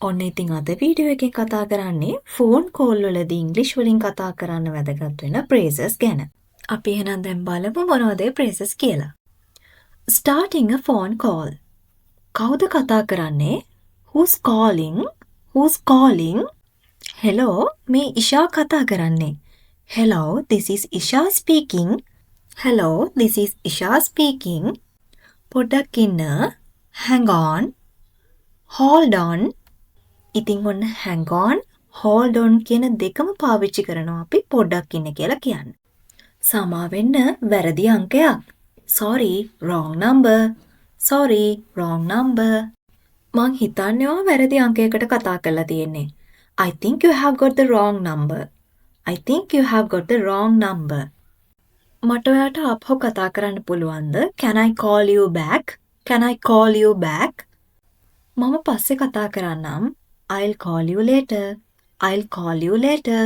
ඔන්න ඉතින් අද වීඩියෝ එකෙන් කතා කරන්නේ ෆෝන් කෝල් වලදී ඉංග්‍රීසි වලින් කතා කරන්න වැදගත් වෙන phrases ගැන. අපි එහෙනම් දැන් බලමු මොනවද ඒ phrases කියලා. Starting a phone call. කවුද කතා කරන්නේ? Who's calling? Who's calling? Hello, මේ ඉෂා කතා කරන්නේ. Hello, this is Isha speaking. Hello, this is Isha speaking. පොඩ්ඩක් ඉන්න. Hang on. Hold on. ඉතින් ඔන්න hang on, hold on කියන දෙකම පාවිච්චි කරනවා අපි පොඩ්ඩක් ඉන්න කියලා කියන්න. සමා වෙන්න වැරදි අංකයක්. Sorry, wrong number. Sorry, wrong number. මං හිතන්නේ ඔයා වැරදි අංකයකට කතා කරලා තියෙන්නේ. I think you have got the wrong number. I think you have got the wrong number. මට ඔයාට අපහො කතා කරන්න පුළුවන්ද? Can I call you back? Can I call you back? මම පස්සේ කතා කරන්නම්. I'll call you later. I'll call you later.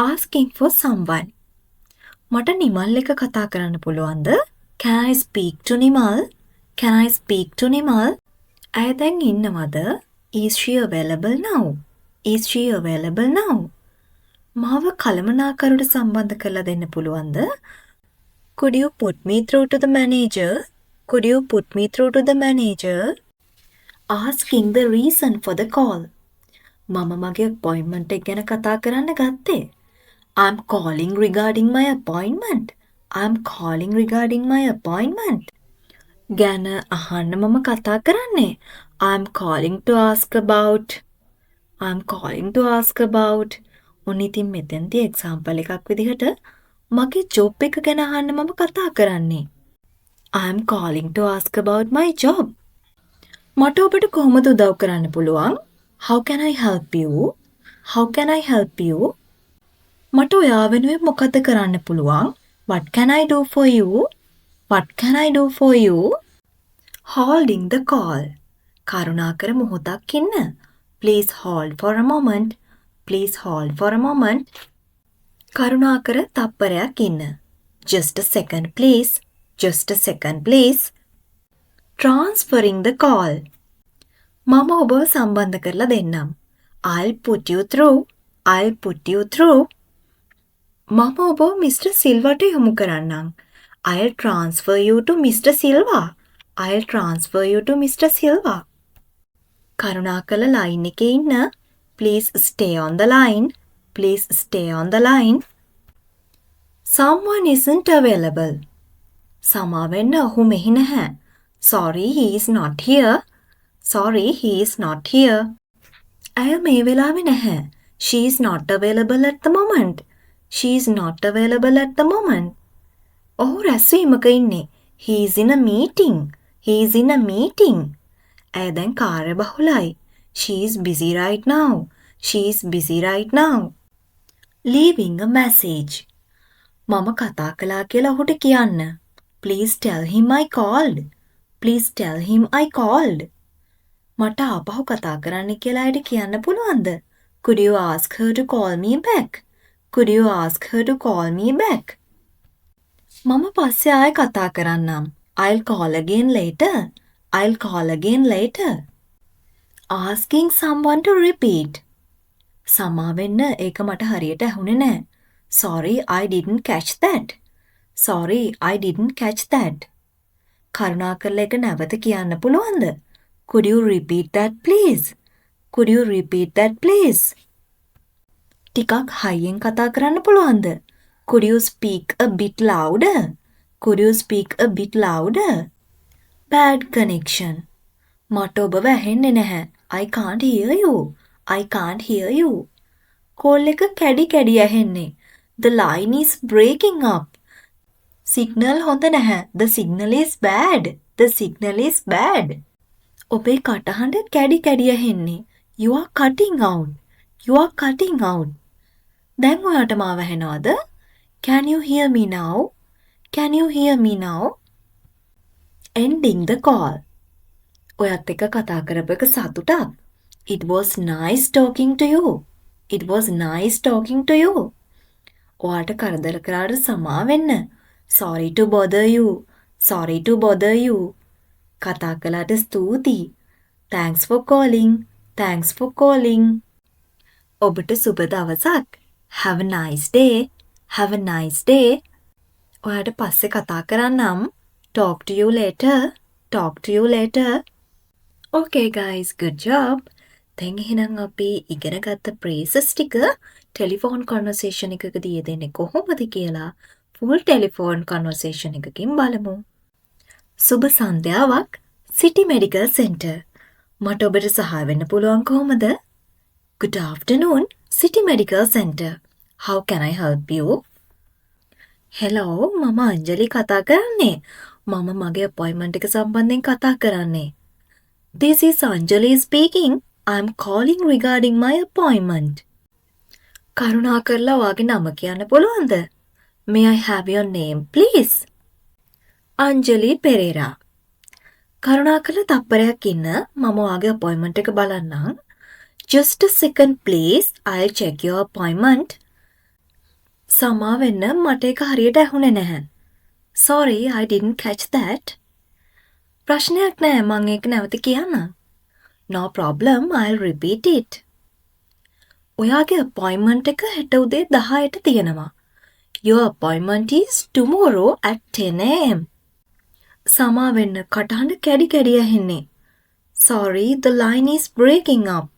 Asking for someone. මට නිමල් එක කතා කරන්න පුළුවන්ද? Can I speak to Nimal? Can I speak to Nimal? ඇය දැන් ඉන්නවද? Is she available now? Is she available now? මාව කළමනාකරුට සම්බන්ධ කරලා දෙන්න පුළුවන්ද? Could you put me through to the manager? Could you put me through to the manager? Asking the reason for the call. මම මගේ appointment එක ගැන කතා කරන්න ගත්තේ. I'm calling regarding my appointment. I'm calling regarding my appointment. ගැන අහන්න මම කතා කරන්නේ. I'm calling to ask about. I'm calling to ask about. ඔන්න ඉතින් මෙතෙන්දී example එකක් විදිහට මගේ job එක ගැන අහන්න මම කතා කරන්නේ. I'm calling to ask about my job. මට ඔබට කොහොමද උදව් කරන්න පුළුවන්? How can I help you? How can I help you? මට ඔයා වෙනුවෙන් මොකද කරන්න පුළුවන්? What can I do for you? What can I do for you? Holding the call. කරුණාකර මොහොතක් ඉන්න. Please hold for a moment. Please hold for a moment. කරුණාකර තප්පරයක් ඉන්න. Just a second please. Just a second please. Transferring the call. මම ඔබව සම්බන්ධ කරලා දෙන්නම්. I'll put you through. I'll put you through. මම ඔබව Mr. සිල්වාට යොමු කරන්නම්. I'll transfer you to Mr. Silva. I'll transfer you to Mr. Silva. කරුණාකරලා line එකේ ඉන්න. Please stay on the line. Please stay on the line. Someone isn't available. සමා වෙන්න ඔහු මෙහි නැහැ. Sorry, he is not here. Sorry, he is not here. ඇය මේ වෙලාවේ නැහැ. She is not available at the moment. She is not available at the moment. ඔහු රැස්වීමක ඉන්නේ. He is in a meeting. He is in a meeting. ඇය දැන් කාර්යබහුලයි. She is busy right now. She is busy right now. Leaving a message. මම කතා කළා කියලා ඔහුට කියන්න. Please tell him I called. Please tell him I called. මට ආපහු කතා කරන්න කියලා අයට කියන්න පුළුවන්ද? Could you ask her to call me back? Could you ask her to call me back? මම පස්සේ ආයෙ කතා කරන්නම්. I'll call again later. I'll call again later. Asking someone to repeat. සමා වෙන්න ඒක මට හරියට ඇහුනේ නැහැ. Sorry, I didn't catch that. Sorry, I didn't catch that. කරුණාකරලා ඒක නැවත කියන්න පුළුවන්ද? Could you repeat that please? Could you repeat that please? ටිකක් හයියෙන් කතා කරන්න පුළුවන්ද? Could you speak a bit louder? Could you speak a bit louder? Bad connection. මට ඔබව ඇහෙන්නේ නැහැ. I can't hear you. I can't hear you. Call එක කැඩි කැඩි ඇහෙන්නේ. The line is breaking up. Signal හොඳ නැහැ. The signal is bad. The signal is bad. ඔබේ කටහඬ කැඩි කැඩි ඇහෙන්නේ. You are cutting out. You are cutting out. දැන් ඔයාට මාව ඇහෙනවද? Can you hear me now? Can you hear me now? Ending the call. ඔයත් එක්ක කතා කරපු එක සතුටක්. It was nice talking to you. It was nice talking to you. ඔයාට කරදර කරාට සමා වෙන්න. Sorry to bother you. Sorry to bother you. කතා කළාට ස්තුතියි. Thanks for calling. Thanks for calling. ඔබට සුබ දවසක්. Have a nice day. Have a nice day. ඔයාට පස්සේ කතා කරන්නම්. Talk to you later. Talk to you later. Okay guys, good job. දැන් එහෙනම් අපි ඉගෙන ගත්ත phrases ටික ටෙලිෆෝන් conversation එකකදී යෙදෙන්නේ කොහොමද කියලා full telephone conversation එකකින් බලමු. සුබ සන්ධ්‍යාවක් City Medical Center. මට ඔබට සහාය වෙන්න පුළුවන් කොහොමද? Good afternoon, City Medical Center. How can I help you? Hello, මම අංජලි කතා කරන්නේ. මම මගේ appointment එක සම්බන්ධයෙන් කතා කරන්නේ. This is Anjali speaking. I'm calling regarding my appointment. කරුණාකරලා ඔයාගේ නම කියන්න පුළුවන්ද? May I have your name, please? අංජලි පෙරේරා. කරුණාකරලා තප්පරයක් ඉන්න. මම ඔයාගේ appointment එක බලන්නම්. Just a second, please. I'll check your appointment. සමා වෙන්න මට ඒක හරියට ඇහුනේ නැහැ. Sorry, I didn't catch that. ප්‍රශ්නයක් නෑ මම ඒක නැවත කියන්නම්. No problem, I'll repeat it. ඔයාගේ appointment එක හෙට උදේ 10ට තියෙනවා. Your appointment is tomorrow at 10 a.m. සමා වෙන්න කටහඬ කැඩි කැඩි ඇහෙන්නේ. Sorry, the line is breaking up.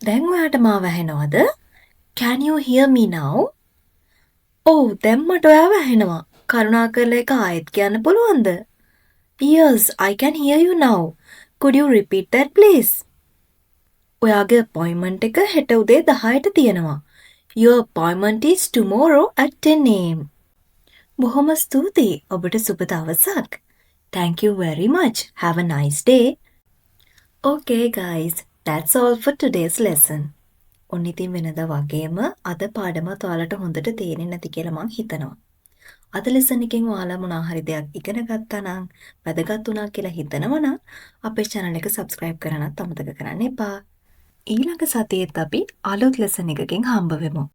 දැන් ඔයාට මාව ඇහෙනවද? Can you hear me now? ඔව් දැන් මට ඔයාව ඇහෙනවා. කරුණාකරලා ඒක ආයෙත් කියන්න පුළුවන්ද? Yes, I can hear you now. Could you repeat that please? ඔයාගේ appointment එක හෙට උදේ 10ට තියෙනවා. Your appointment is tomorrow at 10 a.m. බොහොම ස්තුතියි. ඔබට සුබ දවසක්. Thank you very much. Have a nice day. Okay guys, that's all for today's lesson. ඔන්න ඉතින් වෙනදා වගේම අද පාඩමත් ඔයාලට හොඳට තේරෙන්නේ නැති කියලා මං හිතනවා. අද ලෙසන් එකෙන් ඔයාලා මොනවා හරි දෙයක් ඉගෙන ගත්තා නම් වැදගත් වුණා කියලා හිතනවා නම් අපේ channel එක subscribe කරන්නත් අමතක කරන්න එපා. ඊළඟ සතියේත් අපි අලුත් ලෙසන් එකකින් හම්බ වෙමු.